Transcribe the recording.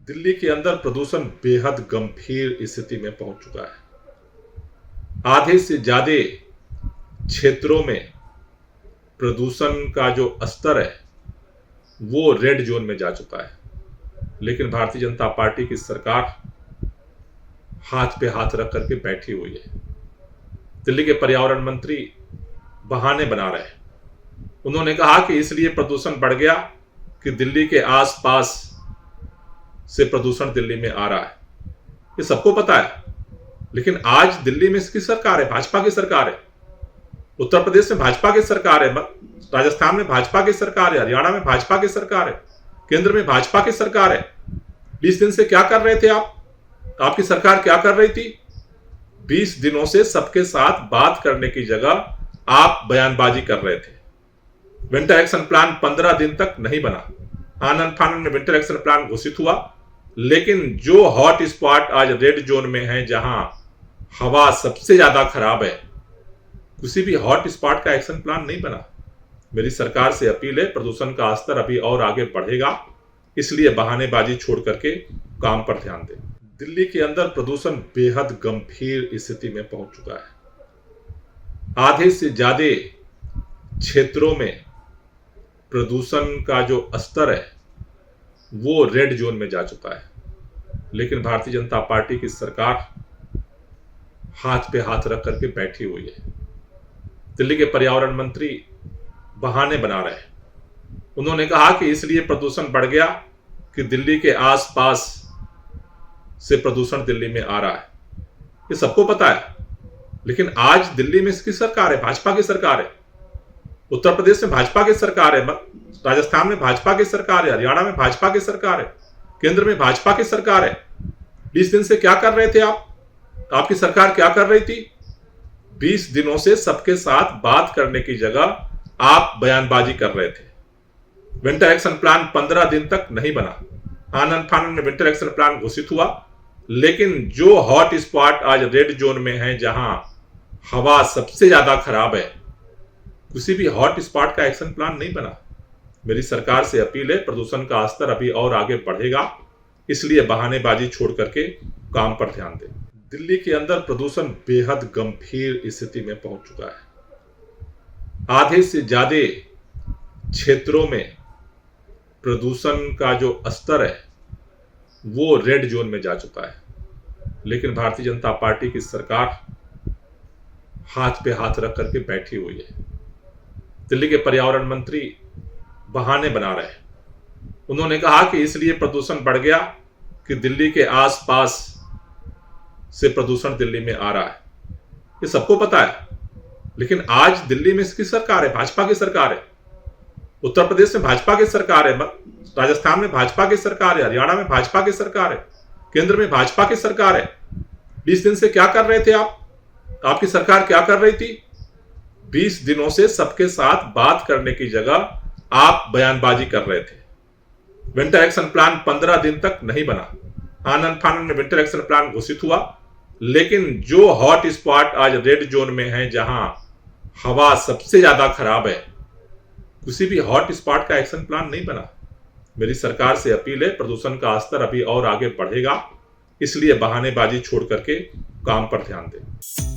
दिल्ली के अंदर प्रदूषण बेहद गंभीर स्थिति में पहुंच चुका है। आधे से ज्यादा क्षेत्रों में प्रदूषण का जो स्तर है वो रेड जोन में जा चुका है, लेकिन भारतीय जनता पार्टी की सरकार हाथ पे हाथ रख करके बैठी हुई है। दिल्ली के पर्यावरण मंत्री बहाने बना रहे हैं। उन्होंने कहा कि इसलिए प्रदूषण बढ़ गया कि दिल्ली के आसपास से प्रदूषण दिल्ली में आ रहा है। ये सबको पता है, लेकिन आज दिल्ली में इसकी सरकार है, भाजपा की सरकार है। उत्तर प्रदेश में भाजपा की सरकार है, राजस्थान में भाजपा की सरकार है, हरियाणा में भाजपा की सरकार है, केंद्र में भाजपा की सरकार है। 20 दिन से क्या कर रहे थे आप? आपकी सरकार क्या कर रही थी? 20 दिनों से सबके साथ बात करने की जगह आप बयानबाजी कर रहे थे। विंटर एक्शन प्लान 15 दिन तक नहीं बना। आनंद फानन में विंटर एक्शन प्लान घोषित हुआ, लेकिन जो हॉट स्पॉट आज रेड जोन में है, जहां हवा सबसे ज्यादा खराब है, किसी भी हॉट स्पॉट का एक्शन प्लान नहीं बना। मेरी सरकार से अपील है, प्रदूषण का स्तर अभी और आगे बढ़ेगा, इसलिए बहानेबाजी छोड़ करके काम पर ध्यान दें। दिल्ली के अंदर प्रदूषण बेहद गंभीर स्थिति में पहुंच चुका है। आधे से ज्यादा क्षेत्रों में प्रदूषण का जो स्तर है वो रेड जोन में जा चुका है, लेकिन भारतीय जनता पार्टी की सरकार हाथ पे हाथ रख करके बैठी हुई है। दिल्ली के पर्यावरण मंत्री बहाने बना रहे हैं। उन्होंने कहा कि इसलिए प्रदूषण बढ़ गया कि दिल्ली के आसपास से प्रदूषण दिल्ली में आ रहा है। ये सबको पता है, लेकिन आज दिल्ली में इसकी सरकार है, भाजपा की सरकार है। उत्तर प्रदेश में भाजपा की सरकार है, राजस्थान में भाजपा की सरकार है, हरियाणा में भाजपा की सरकार है, केंद्र में भाजपा की सरकार है। 20 दिन से क्या कर रहे थे आप? आपकी सरकार क्या कर रही थी? 20 दिनों से सबके साथ बात करने की जगह आप बयानबाजी कर रहे थे। विंटर एक्शन प्लान 15 दिन तक नहीं बना। आनंद फानन में विंटर एक्शन प्लान घोषित हुआ, लेकिन जो हॉट स्पॉट आज रेड जोन में है, जहां हवा सबसे ज्यादा खराब है, किसी भी हॉट स्पॉट का एक्शन प्लान नहीं बना। मेरी सरकार से अपील है, प्रदूषण का स्तर अभी और आगे बढ़ेगा, इसलिए बहानेबाजी छोड़ करके काम पर ध्यान दें। दिल्ली के अंदर प्रदूषण बेहद गंभीर स्थिति में पहुंच चुका है। आधे से ज्यादा क्षेत्रों में प्रदूषण का जो स्तर है वो रेड जोन में जा चुका है, लेकिन भारतीय जनता पार्टी की सरकार हाथ पे हाथ रख करके बैठी हुई है। दिल्ली के पर्यावरण मंत्री बहाने बना रहे हैं। उन्होंने कहा कि इसलिए प्रदूषण बढ़ गया कि दिल्ली के आसपास से प्रदूषण दिल्ली में आ रहा है। ये सबको पता है, लेकिन आज दिल्ली में इसकी सरकार है, भाजपा की सरकार है। उत्तर प्रदेश में भाजपा की सरकार है, राजस्थान में भाजपा की सरकार है, हरियाणा में भाजपा की सरकार है, केंद्र में भाजपा की सरकार है। 20 दिन से क्या कर रहे थे आप? आपकी सरकार क्या कर रही थी? 20 दिनों से सबके साथ बात करने की जगह आप बयानबाजी कर रहे थे। विंटर एक्शन प्लान 15 दिन तक नहीं बना। आनंद फानन में विंटर एक्शन प्लान घोषित हुआ, लेकिन जो हॉट स्पॉट आज रेड जोन में है, जहां हवा सबसे ज्यादा खराब है, किसी भी हॉट स्पॉट का एक्शन प्लान नहीं बना। मेरी सरकार से अपील है, प्रदूषण का स्तर अभी और आगे बढ़ेगा, इसलिए बहानेबाजी छोड़ करके काम पर ध्यान दें।